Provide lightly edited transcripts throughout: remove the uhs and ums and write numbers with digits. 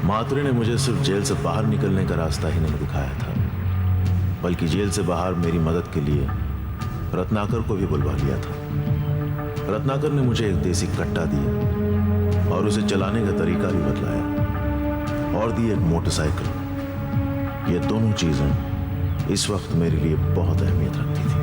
मातुरी ने मुझे सिर्फ जेल से बाहर निकलने का रास्ता ही नहीं दिखाया था, बल्कि जेल से बाहर मेरी मदद के लिए रत्नाकर को भी बुलवा लिया था। रत्नाकर ने मुझे एक देसी कट्टा दिया और उसे चलाने का तरीका भी बतलाया और दी एक मोटरसाइकिल। ये दोनों चीजें इस वक्त मेरे लिए बहुत अहमियत रखती थी।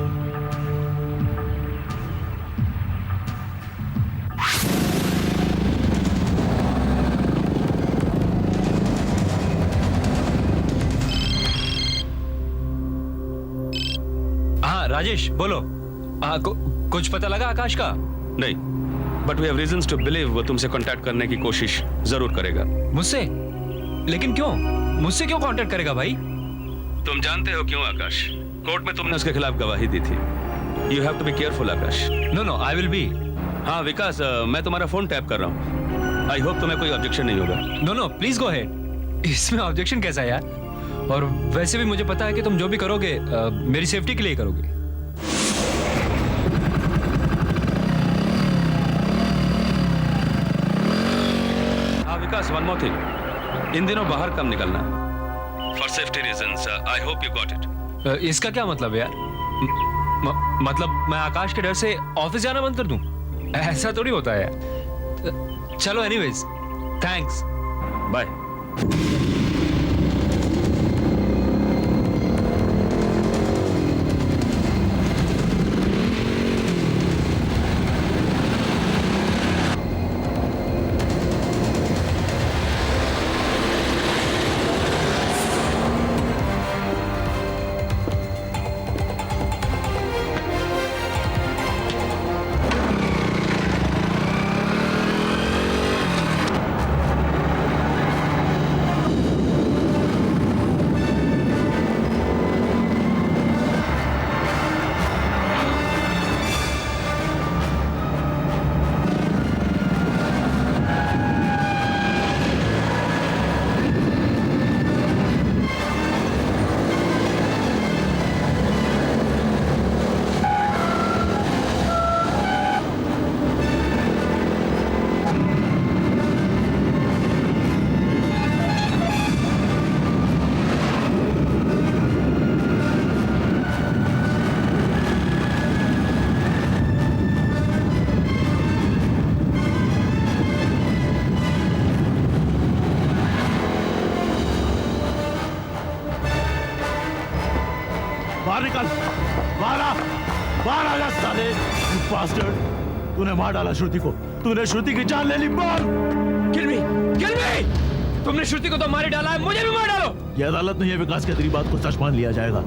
राजेश बोलो। कुछ पता लगा आकाश का? नहीं, but we have reasons to believe वो तुमसे कांटेक्ट करने की कोशिश जरूर करेगा। मुझसे? लेकिन क्यों? मुझसे क्यों कांटेक्ट करेगा भाई? तुम जानते हो क्यों आकाश? कोर्ट में तुमने उसके खिलाफ गवाही दी थी। You have to be careful Akash. No I will be. हाँ विकास, मैं तुम्हारा फोन टैप कर रहा हूँ। आई होप तुम्हें कोई ऑब्जेक्शन नहीं होगा। No please go ahead. इसमें ऑब्जेक्शन कैसा यार? और वैसे भी मुझे पता है कि तुम जो भी करोगे मेरी सेफ्टी के लिए करोगे। विकास, वन मोर थिंग, इन दिनों बाहर कम निकलना for safety reasons. I hope you got it. इसका क्या मतलब यार? मतलब मैं आकाश के डर से ऑफिस जाना बंद कर दूं? ऐसा थोड़ी होता है यार। चलो एनीवेज, थैंक्स, बाय। बाहर निकल, बाहर आ, बाहर आ जा साले, बास्टर्ड। तूने मार डाला श्रुति को, तूने श्रुति की जान ले ली। बोल। किल मी, किल मी। तुमने श्रुति को तो मार ही डाला है, मुझे भी मार डालो। ये अदालत में ये विकास की तेरी बात को सच मान लिया जाएगा।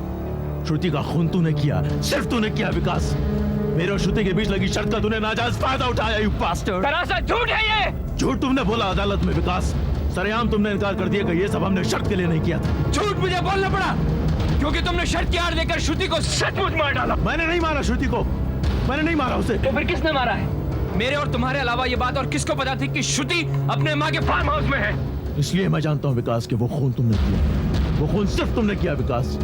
श्रुति का खून तूने किया, सिर्फ तूने किया विकास। मेरे और श्रुति के बीच लगी शर्त का तूने नाजायज फायदा उठाया, यू बास्टर्ड। सरासर झूठ है ये। झूठ तुमने बोला अदालत में विकास। सरेआम तुमने इनकार कर दिया कि ये सब हमने शर्त के लिए नहीं किया था। झूठ मुझे बोलना पड़ा क्योंकि तुमने शर्त की आड़ देकर श्रुति को सचमुच मार डाला। मैंने नहीं मारा श्रुति को, मैंने नहीं मारा उसे। तो फिर किसने मारा है? मेरे और तुम्हारे अलावा ये बात और किसको पता थी कि श्रुति अपने माँ के फार्म हाउस में है? इसलिए मैं जानता हूँ विकास कि वो खून तुमने किया, वो खून सिर्फ तुमने किया विकास।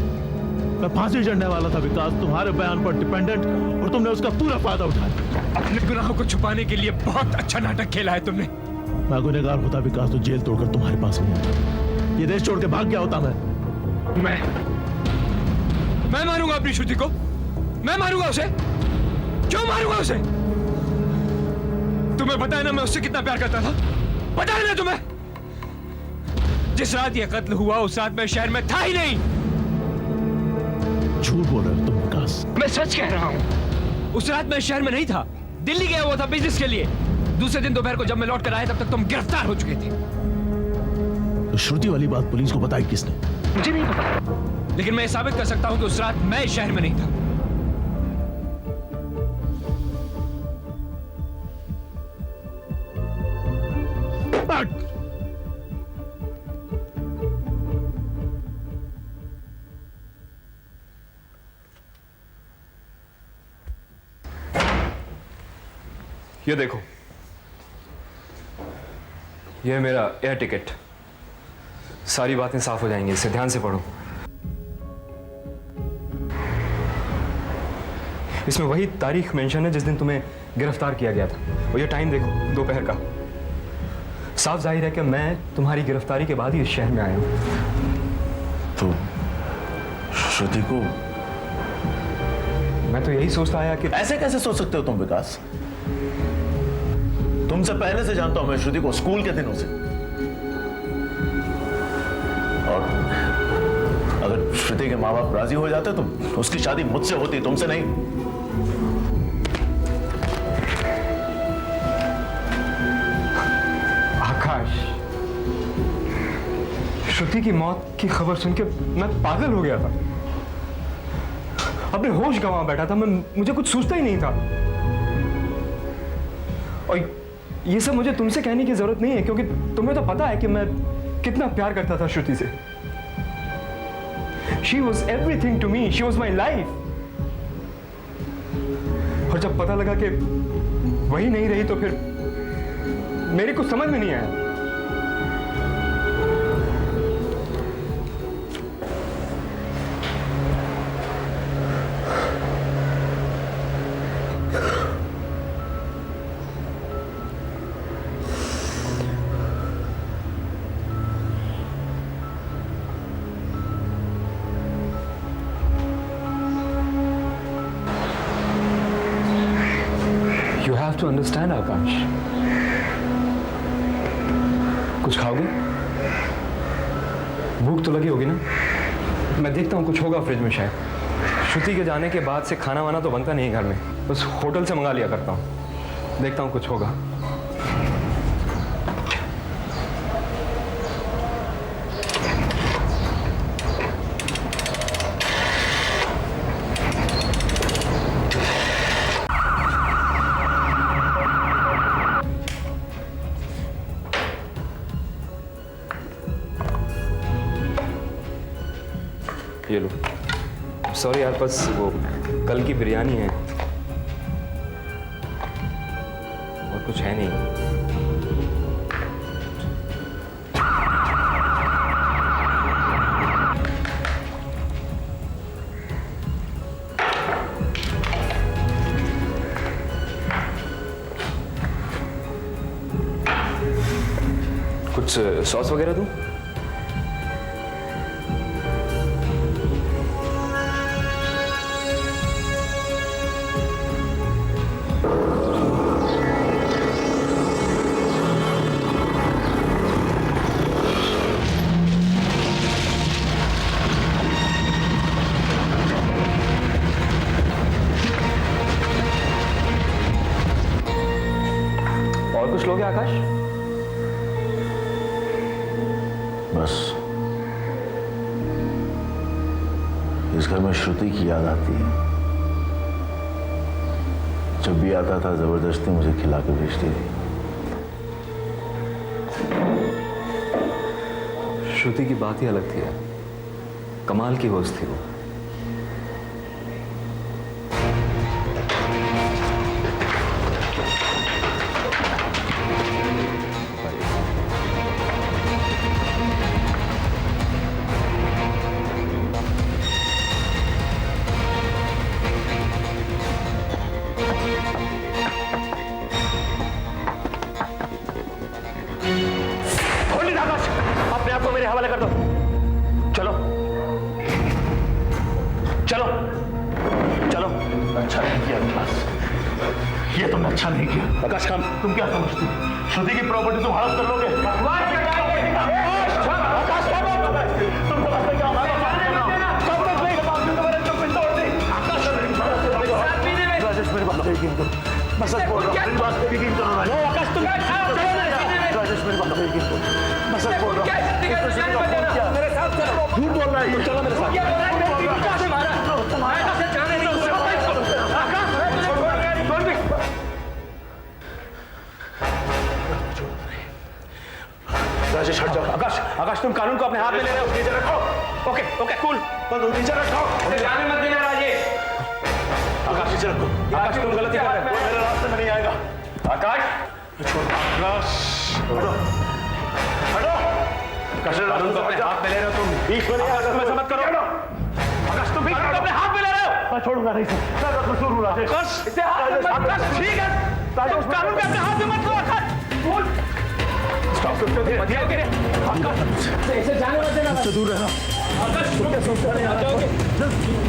मैं फांसी चढ़ने वाला था विकास, तुम्हारे बयान पर डिपेंडेंट, और तुमने उसका पूरा फायदा उठाया। अपने गुनाहों को छुपाने के लिए बहुत अच्छा नाटक खेला है तुमने। मैं गुनहगार होता विकास तो जेल तोड़कर तुम्हारे पास नहीं आता, ये देश छोड़ के भाग गया होता। मैं मारूंगा अपनी श्रुति को, मैं मारूंगा उसे। क्यों मारूंगा उसे? तुम्हें पता है ना मैं उससे कितना प्यार करता था? पता है ना तुम्हें? जिस रात ये कत्ल हुआ उस रात मैं शहर में था ही नहीं। झूठ बोल रहे हो तुम विकास। मैं सच कह रहा हूं, उस रात मैं शहर में नहीं था, दिल्ली गया हुआ था बिजनेस के लिए। दूसरे दिन दोपहर को जब मैं लौट कर आया तब तक तुम गिरफ्तार हो चुके थे। तो श्रुति वाली बात पुलिस को बताई किसने? मुझे नहीं पता, लेकिन मैं साबित कर सकता हूं कि उस रात मैं शहर में नहीं था। ये देखो, ये है मेरा एयर टिकट। सारी बातें साफ हो जाएंगी, इसे ध्यान से पढ़ो। इसमें वही तारीख मेंशन है जिस दिन तुम्हें गिरफ्तार किया गया था, और ये टाइम देखो, दोपहर का। साफ जाहिर है कि मैं तुम्हारी गिरफ्तारी के बाद ही इस शहर में आया हूं। तो श्रुति को मैं तो यही सोचता आया कि ऐसे कैसे सोच सकते हो तुम विकास? तुमसे पहले से जानता हूं मैं श्रुति को, स्कूल के दिनों से। और अगर श्रुति के माँ बाप राजी हो जाते तो उसकी शादी मुझसे होती, तुमसे नहीं। आकाश, श्रुति की मौत की खबर सुन के मैं पागल हो गया था, अपने होश गंवा बैठा था। मुझे कुछ सूझता ही नहीं था। और ये सब मुझे तुमसे कहने की जरूरत नहीं है, क्योंकि तुम्हें तो पता है कि मैं कितना प्यार करता था श्रुति से। She was everything to me. She was my life. और जब पता लगा कि वही नहीं रही तो फिर मेरी कुछ समझ में नहीं आया। You have to understand, आकाश। कुछ खाओगे? भूख तो लगी होगी ना? मैं देखता हूँ कुछ होगा फ्रिज में शायद। श्रुति के जाने के बाद से खाना वाना तो बनता नहीं घर में, बस होटल से मंगा लिया करता हूँ। देखता हूँ कुछ होगा। ये लो। सॉरी यार, बस वो कल की बिरयानी है और कुछ है नहीं। कुछ सॉस वगैरह दूं? और कुछ लोगे आकाश? बस इस घर में श्रुति की याद आती है। जब भी आता था जबरदस्ती मुझे खिला के भेजती थी। श्रुति की बात ही अलग थी यार, कमाल की होश थी वो। अपने आप को मेरे हवाले कर दो। चलो चलो चलो। अच्छा नहीं किया विकास, ये तुमने अच्छा नहीं किया। आकाश खान, तुम क्या समझती हो? श्रुति की प्रॉपर्टी तुम हड़प कर लोगे? आकाश खान, तुम समझते क्या? राजेश मेरी बात यकीन करो, मैं सच बोल रहा हूँ। मेरी बात यकीन करो राजेश। राजेश मेरी बात यकीन करो, मैं सच बोल रहा हूँ। मेरे साथ चलो। झूठ बोल रहा है ये, चलो मेरे साथ। राजेश हट जाओ। आकाश, आकाश तुम कानून को अपने हाथ में ले रहे हो। नीचे रखो। ओके ओके कूल, बस नीचे रखो। जाने मत देना राजेश। आकाश नीचे रखो। आकाश तुम गलती कर रहे हो, मेरे रास्ते में नहीं आएगा। आकाश आकाश हटो हटो। कानून को अपने हाथ में ले रहे हो तुम। बीच में नहीं आकाश, तुम्हें समझ करो। आकाश तुम बीच में अपने हाथ में ले रहे हो। मैं छोड़ूंगा नहीं सर, मैं कसूर हूँ राजेश। इसे हाथ मत। ठीक है, कानून को अपने हाथ में मत लो आकाश। ऐसे जाने मत देना। मुझसे दूर रहना।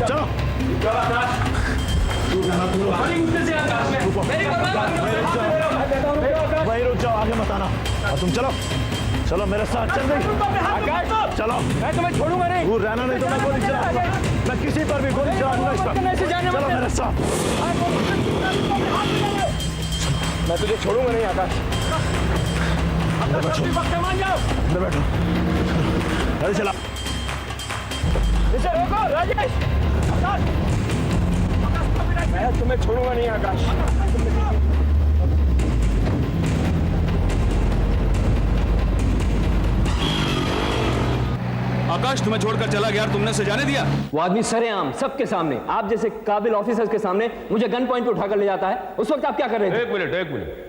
चलो वही रुक जाओ, आगे मत आना। और तुम चलो चलो मेरे साथ। चल गई चलो, मैं तुम्हें छोड़ूंगा नहीं। दूर रहना, नहीं तो मैं गोली चलाऊंगा। मैं किसी पर भी गोली चलाऊंगा इस पर। चलो मेरे साथ। मैं तुझे छोड़ूंगा नहीं आकाश। अंदर बैठो, अंदर बैठो। गाड़ी चला। इसे रोको राजेश। मैं तुम्हें छोड़ूंगा नहीं आकाश। आकाश तुम्हें छोड़कर चला गया और तुमने उसे जाने दिया? वो आदमी सरेआम सबके सामने, आप जैसे काबिल ऑफिसर्स के सामने मुझे गन पॉइंट पे उठाकर ले जाता है। उस वक्त आप क्या कर रहे थे? एक मिनट।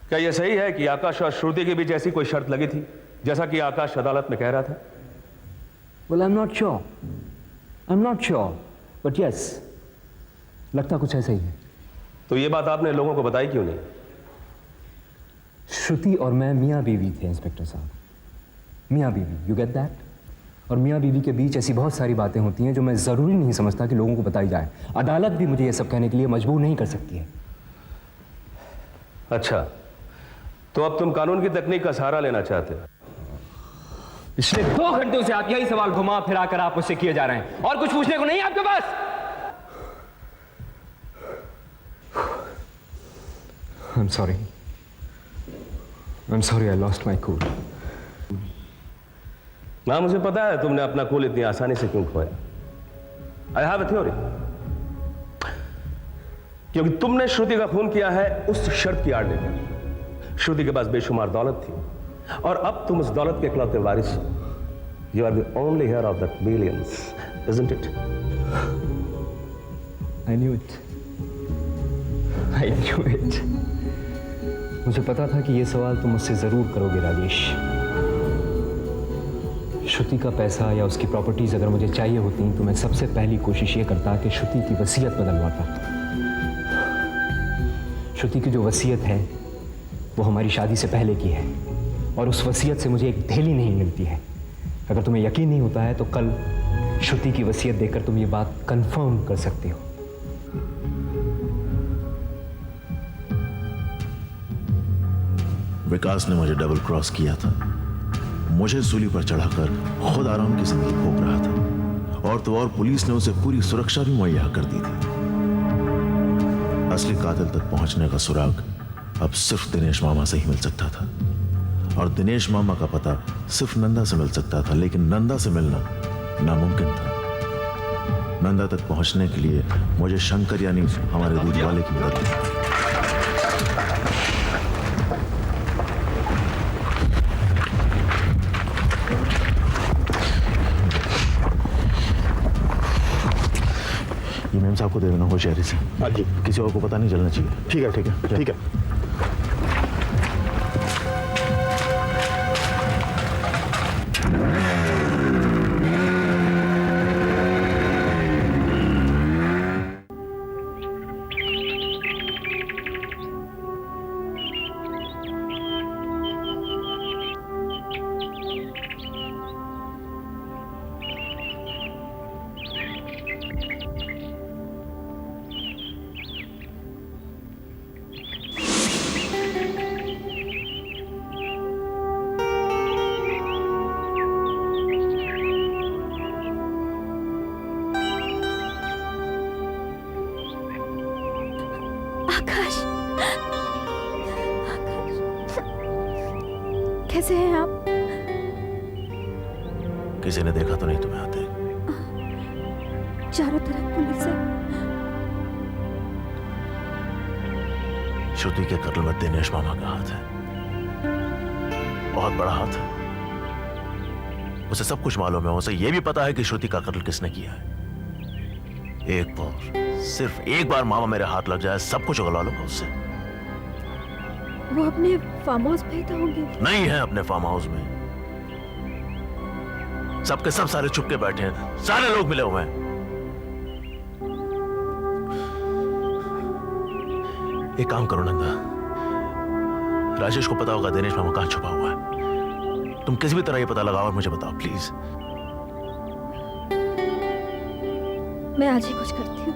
क्या यह सही है कि आकाश और श्रुति के बीच ऐसी कोई शर्त लगी थी जैसा कि आकाश अदालत में कह रहा था? Well, I'm not sure, but yes, लगता कुछ ऐसा ही है। तो यह बात आपने लोगों को बताई क्यों नहीं? श्रुति और मैं मियाँ बीवी थे इंस्पेक्टर साहब, मियाँ बीवी, यू गेट दैट? और मियाँ बीवी के बीच ऐसी बहुत सारी बातें होती हैं जो मैं ज़रूरी नहीं समझता कि लोगों को बताई जाए। अदालत भी मुझे ये सब कहने के लिए मजबूर नहीं कर सकती है। अच्छा, तो अब तुम कानून की तकनीक का सहारा लेना चाहते हो? पिछले 2 घंटों से आप यही सवाल घुमा फिरा कर आप मुझसे किए जा रहे हैं और कुछ पूछने को नहीं है आपके पास? I'm sorry, I lost my cool. हाँ, मुझे पता है तुमने अपना कूल इतनी आसानी से क्यों खोया। I have a theory. क्योंकि तुमने श्रुति का खून किया है उस शर्त की आड़ लेकर। श्रुति के पास बेशुमार दौलत थी और अब तुम उस दौलत के इकलौते वारिस हो। You are the only heir of that millions, isn't it? I knew it. मुझे पता था कि ये सवाल तुम मुझसे जरूर करोगे राजेश। श्रुति का पैसा या उसकी प्रॉपर्टीज अगर मुझे चाहिए होती तो मैं सबसे पहली कोशिश ये करता कि श्रुति की वसीयत बदलवाता। श्रुति की जो वसीयत है वो हमारी शादी से पहले की है और उस वसीयत से मुझे एक धेली नहीं मिलती है। अगर तुम्हें यकीन नहीं होता है तो कल श्रुति की वसीयत देखकर तुम ये बात कंफर्म कर सकते हो। विकास ने मुझे डबल क्रॉस किया था, मुझे सूली पर चढ़ाकर खुद आराम की जिंदगी भोग रहा था और तो और पुलिस ने उसे पूरी सुरक्षा भी मुहैया कर दी थी। असली कातिल तक पहुंचने का सुराग अब सिर्फ दिनेश मामा से ही मिल सकता था और दिनेश मामा का पता सिर्फ नंदा से मिल सकता था, लेकिन नंदा से मिलना नामुमकिन था। नंदा तक पहुंचने के लिए मुझे शंकर यानी हमारे दूध वाले की मदद ली। ये मेम साहब को दे देना होशियारी से। हाँ जी, किसी और को पता नहीं चलना चाहिए। ठीक है। कैसे हैं आप? किसी ने देखा तो नहीं तुम्हें आते? चारों तरफ पुलिस है। श्रुति के कत्ल में दिनेश मामा का हाथ है, बहुत बड़ा हाथ है। उसे सब कुछ मालूम है, उसे यह भी पता है कि श्रुति का कत्ल किसने किया है। एक बार, सिर्फ एक बार मामा मेरे हाथ लग जाए, सब कुछ उगला लूंगा उससे। वो अपने फार्म हाउस पे तो होंगे। नहीं है अपने फार्म हाउस में, सबके सब सारे छुप के बैठे हैं, सारे लोग मिले हुए हैं। एक काम करो नंदा, राजेश को पता होगा दिनेश मामा कहां छुपा हुआ है। तुम किसी भी तरह ये पता लगाओ और मुझे बताओ प्लीज। मैं आज ही कुछ करती हूँ।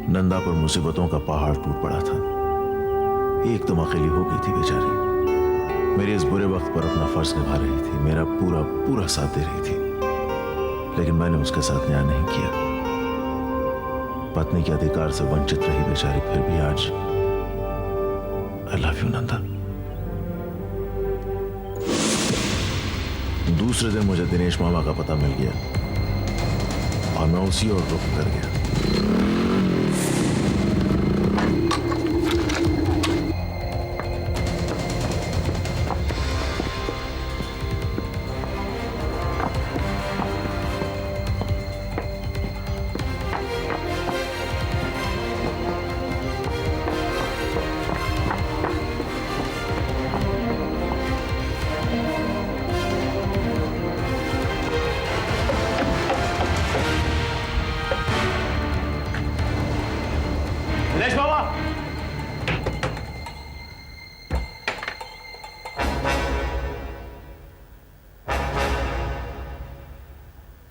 नंदा पर मुसीबतों का पहाड़ टूट पड़ा था। एकदम अकेली हो गई थी बेचारी। मेरे इस बुरे वक्त पर अपना फर्ज निभा रही थी, मेरा पूरा पूरा साथ दे रही थी, लेकिन मैंने उसके साथ न्याय नहीं किया। पत्नी के अधिकार से वंचित रही बेचारी, फिर भी आज आई लव यू नंदा। दूसरे दिन मुझे दिनेश मामा का पता मिल गया और मैं उसी ओर रुख कर गया। दिनेश बाबा,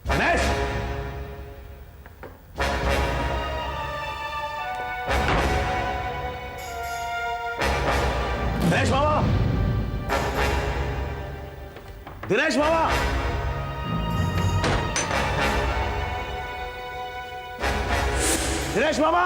दिनेश, दिनेश बाबा, दिनेश बाबा, दिनेश बाबा।